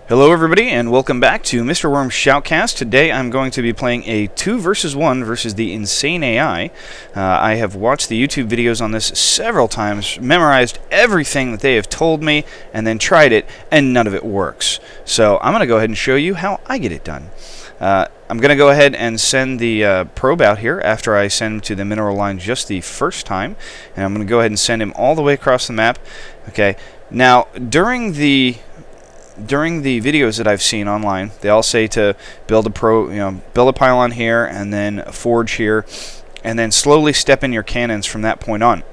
Hello everybody and welcome back to Mr. Worm's Shoutcast. Today I'm going to be playing a 2 versus 1 versus the Insane AI. I have watched the YouTube videos on this several times, memorized everything that they have told me, and then tried it, and none of it works. So I'm going to go ahead and show you how I get it done. I'm going to go ahead and send the probe out here after I send him to the mineral line just the first time. And I'm going to go ahead and send him all the way across the map. Okay. Now, during the videos that I've seen online, they all say to build a pylon here and then a forge here, and then slowly step in your cannons from that point on.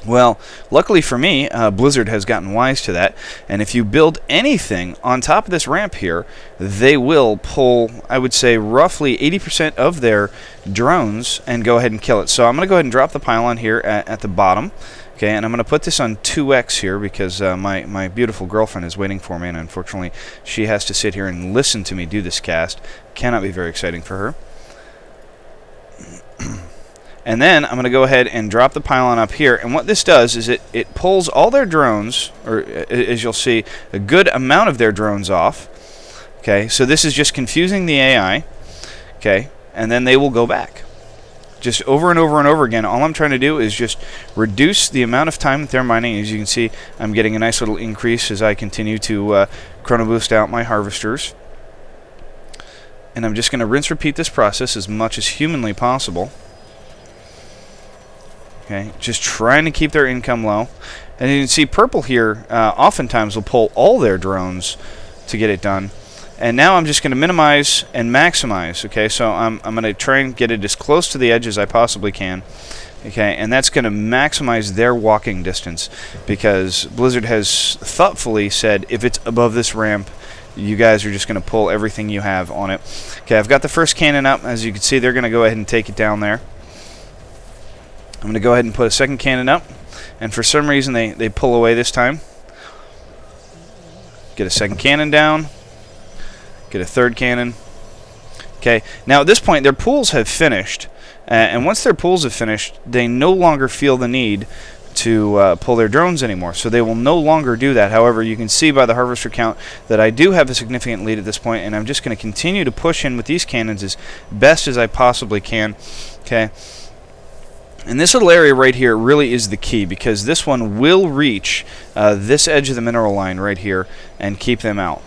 Well, luckily for me, Blizzard has gotten wise to that, and if you build anything on top of this ramp here, they will pull, I would say, roughly 80% of their drones and go ahead and kill it. So I'm going to go ahead and drop the pylon here at the bottom. Okay, and I'm going to put this on 2x here because my beautiful girlfriend is waiting for me, and unfortunately she has to sit here and listen to me do this cast. Cannot be very exciting for her. And then I'm going to go ahead and drop the pylon up here, and what this does is it pulls all their drones, or as you'll see, a good amount of their drones off. Okay, so this is just confusing the AI. Okay, and then they will go back. Just over and over and over again. All I'm trying to do is just reduce the amount of time that they're mining. As you can see, I'm getting a nice little increase as I continue to chrono boost out my harvesters. And I'm just going to rinse repeat this process as much as humanly possible. Okay, just trying to keep their income low. And you can see purple here oftentimes will pull all their drones to get it done. And now I'm just going to minimize and maximize. Okay, so I'm going to try and get it as close to the edge as I possibly can. Okay, and that's going to maximize their walking distance, because Blizzard has thoughtfully said if it's above this ramp, you guys are just going to pull everything you have on it. Okay, I've got the first cannon up. As you can see, they're going to go ahead and take it down there. I'm going to go ahead and put a second cannon up, and for some reason they pull away this time. Get a second cannon down. Get a third cannon. Okay, now at this point their pools have finished, and once their pools have finished, they no longer feel the need to pull their drones anymore, so they will no longer do that. However, you can see by the harvester count that I do have a significant lead at this point, and I'm just going to continue to push in with these cannons as best as I possibly can. Okay, and this little area right here really is the key, because this one will reach this edge of the mineral line right here and keep them out.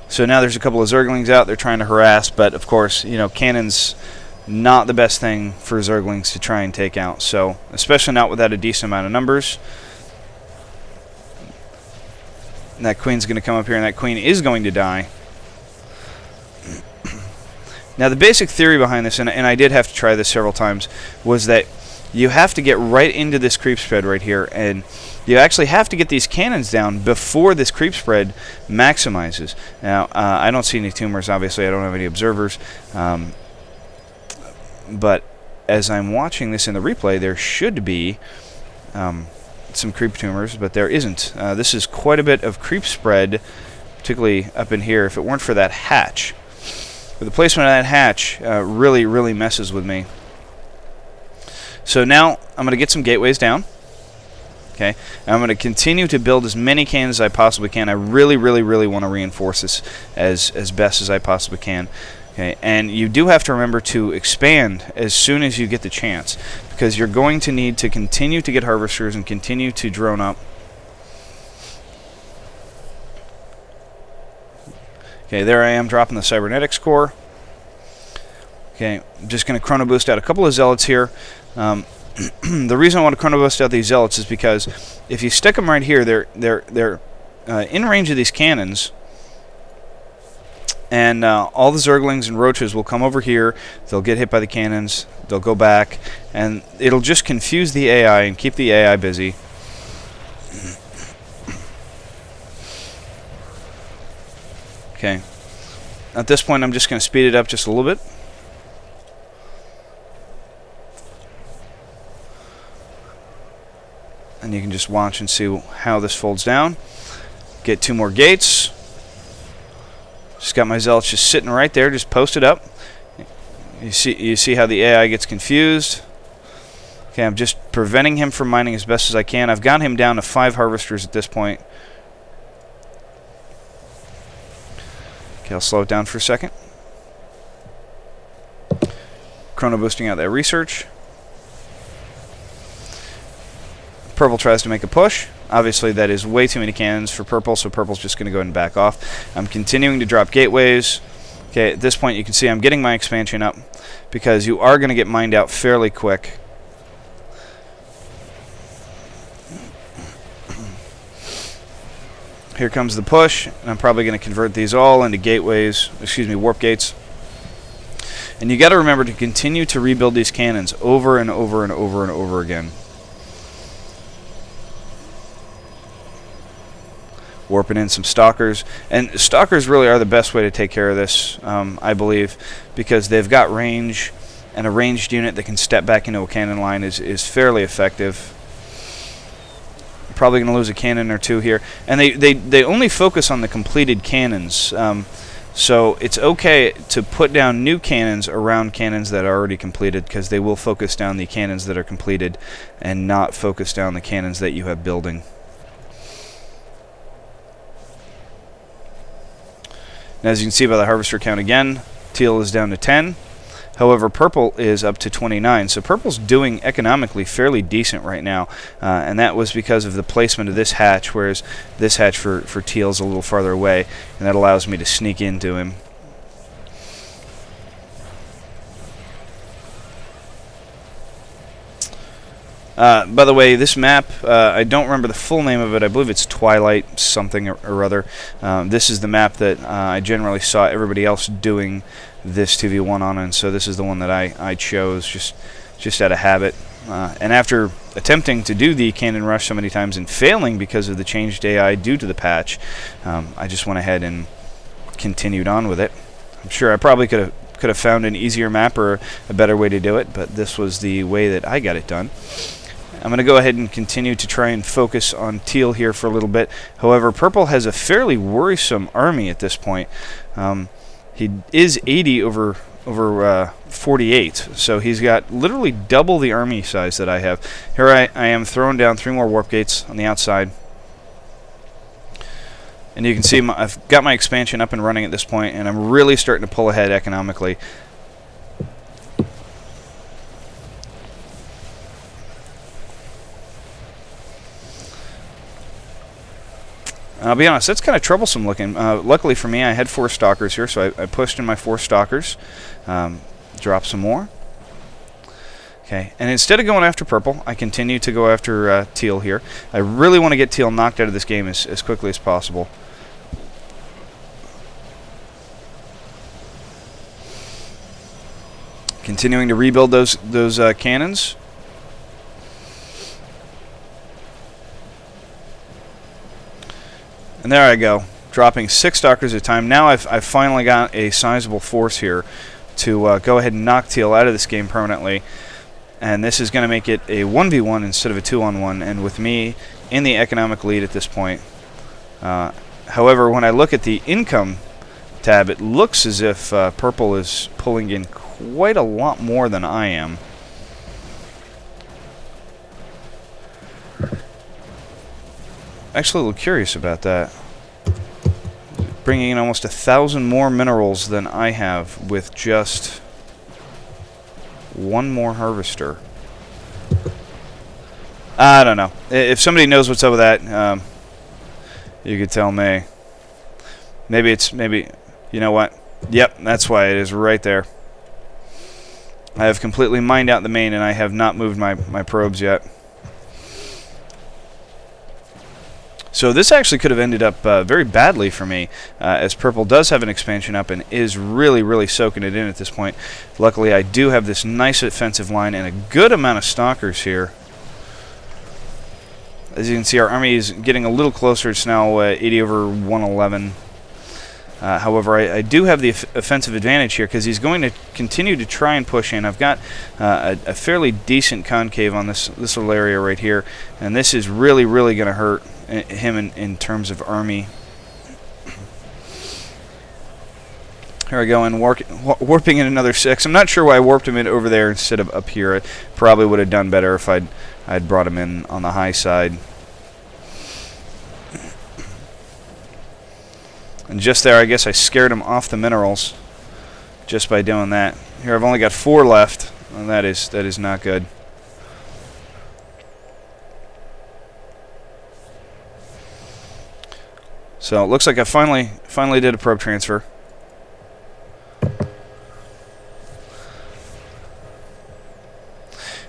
So now there's a couple of Zerglings out. They're trying to harass, but of course, you know, cannon's not the best thing for Zerglings to try and take out. So, especially not without a decent amount of numbers. And that queen's going to come up here, and that queen is going to die. Now, the basic theory behind this, and I did have to try this several times, was that you have to get right into this creep spread right here, and you actually have to get these cannons down before this creep spread maximizes. Now, I don't see any tumors, obviously. I don't have any observers. But as I'm watching this in the replay, there should be some creep tumors, but there isn't. This is quite a bit of creep spread, particularly up in here, if it weren't for that hatch. But the placement of that hatch really, really messes with me. So now I'm going to get some gateways down. Okay, and I'm going to continue to build as many cannons as I possibly can. I really, really, really want to reinforce this as best as I possibly can. Okay, and you do have to remember to expand as soon as you get the chance, because you're going to need to continue to get harvesters and continue to drone up. Okay, there I am dropping the cybernetics core. Okay, I'm just going to chrono boost out a couple of zealots here. The reason I want to chrono boost out these zealots is because if you stick them right here, they're in range of these cannons, and all the Zerglings and roaches will come over here. They'll get hit by the cannons. They'll go back, and it'll just confuse the AI and keep the AI busy. Okay. At this point, I'm just going to speed it up just a little bit. And you can just watch and see how this folds down. Get 2 more gates. Just got my zealots just sitting right there, just posted up. You see how the AI gets confused. Okay, I'm just preventing him from mining as best as I can. I've got him down to 5 harvesters at this point. Okay, I'll slow it down for a second. Chrono boosting out that research. Purple tries to make a push. Obviously, that is way too many cannons for purple, so purple's just going to go ahead and back off. I'm continuing to drop gateways. Okay, at this point, you can see I'm getting my expansion up because you are going to get mined out fairly quick. Here comes the push, and I'm probably going to convert these all into gateways, excuse me, warp gates. And you got to remember to continue to rebuild these cannons over and over and over and over again. Warping in some stalkers, and stalkers really are the best way to take care of this, I believe, because they've got range, and a ranged unit that can step back into a cannon line is fairly effective. Probably going to lose a cannon or two here, and they only focus on the completed cannons, so it's okay to put down new cannons around cannons that are already completed, because they will focus down the cannons that are completed and not focus down the cannons that you have building. And as you can see by the harvester count again, teal is down to 10. However, purple is up to 29, so purple's doing economically fairly decent right now, and that was because of the placement of this hatch, whereas this hatch for teal is a little farther away, and that allows me to sneak into him. By the way, this map, I don't remember the full name of it. I believe it's Twilight something or other. This is the map that I generally saw everybody else doing this 2v1 on, and so this is the one that I chose just out of habit. And after attempting to do the cannon rush so many times and failing because of the changed AI due to the patch, I just went ahead and continued on with it. I'm sure I probably could have found an easier map or a better way to do it, but this was the way that I got it done. I'm going to go ahead and continue to try and focus on teal here for a little bit. However, purple has a fairly worrisome army at this point. He is 80 over 48, so he's got literally double the army size that I have. Here I am throwing down 3 more warp gates on the outside. And you can see I've got my expansion up and running at this point, and I'm really starting to pull ahead economically. I'll be honest, that's kind of troublesome looking. Luckily for me, I had 4 stalkers here, so I pushed in my 4 stalkers. Drop some more. Okay, and instead of going after purple, I continue to go after teal here. I really want to get teal knocked out of this game as quickly as possible. Continuing to rebuild those cannons. And there I go, dropping 6 stalkers at a time. Now I've finally got a sizable force here to go ahead and knock teal out of this game permanently. And this is going to make it a 1v1 instead of a 2-on-1, and with me in the economic lead at this point. However, when I look at the income tab, it looks as if purple is pulling in quite a lot more than I am. Actually a little curious about that. Bringing in almost 1,000 more minerals than I have with just 1 more harvester. I don't know. If somebody knows what's up with that, you could tell me. Maybe you know what? Yep, that's why it is right there. I have completely mined out the main, and I have not moved my probes yet. So this actually could have ended up very badly for me, as purple does have an expansion up and is really soaking it in at this point. Luckily, I do have this nice offensive line and a good amount of stalkers here. As you can see, our army is getting a little closer. It's now 80 over 111. However, I do have the offensive advantage here because he's going to continue to try and push in. I've got a fairly decent concave on this little area right here, and this is really going to hurt him in terms of army. Here I go, and warping in another 6. I'm not sure why I warped him in over there instead of up here. I probably would have done better if I'd brought him in on the high side. And just there, I guess I scared him off the minerals just by doing that. Here, I've only got 4 left, and that is not good. So it looks like I finally did a probe transfer.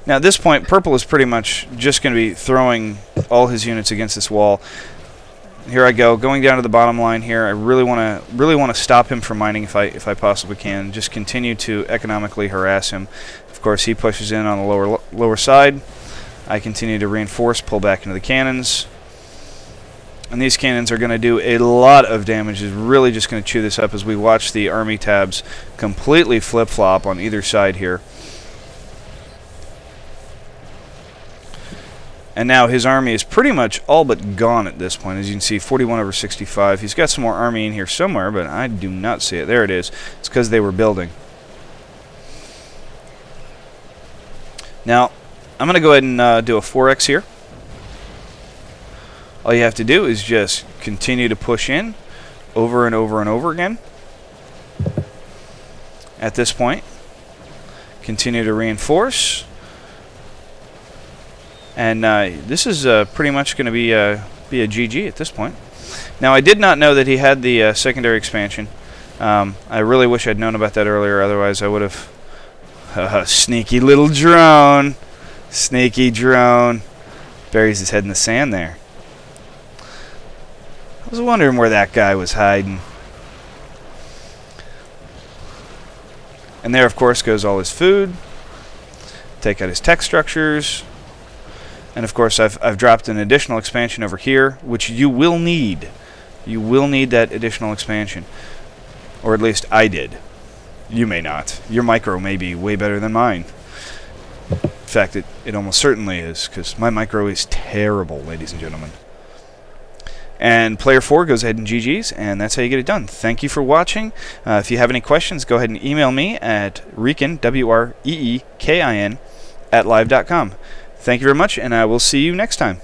Now at this point, purple is pretty much just going to be throwing all his units against this wall. Here I go, going down to the bottom line here. I really want to stop him from mining if I possibly can. Just continue to economically harass him. Of course, he pushes in on the lower side. I continue to reinforce, pull back into the cannons. And these cannons are going to do a lot of damage. It's really just going to chew this up as we watch the army tabs completely flip-flop on either side here. And now his army is pretty much all but gone at this point. As you can see, 41/65. He's got some more army in here somewhere, but I do not see it. There it is. It's because they were building. Now, I'm going to go ahead and do a 4x here. All you have to do is just continue to push in over and over and over again. At this point, continue to reinforce. And this is pretty much going to be a GG at this point. Now, I did not know that he had the secondary expansion. I really wish I'd known about that earlier. Otherwise, I would have... sneaky little drone. Sneaky drone. Buries his head in the sand there. I was wondering where that guy was hiding. And there, of course, goes all his food. Take out his tech structures. And of course, I've dropped an additional expansion over here, which you will need. You will need that additional expansion. Or at least I did. You may not. Your micro may be way better than mine. In fact, it almost certainly is, because my micro is terrible, ladies and gentlemen. And player 4 goes ahead and GG's, and that's how you get it done. Thank you for watching. If you have any questions, go ahead and email me at Wreekin, W-R-E-E-K-I-N, @live.com. Thank you very much, and I will see you next time.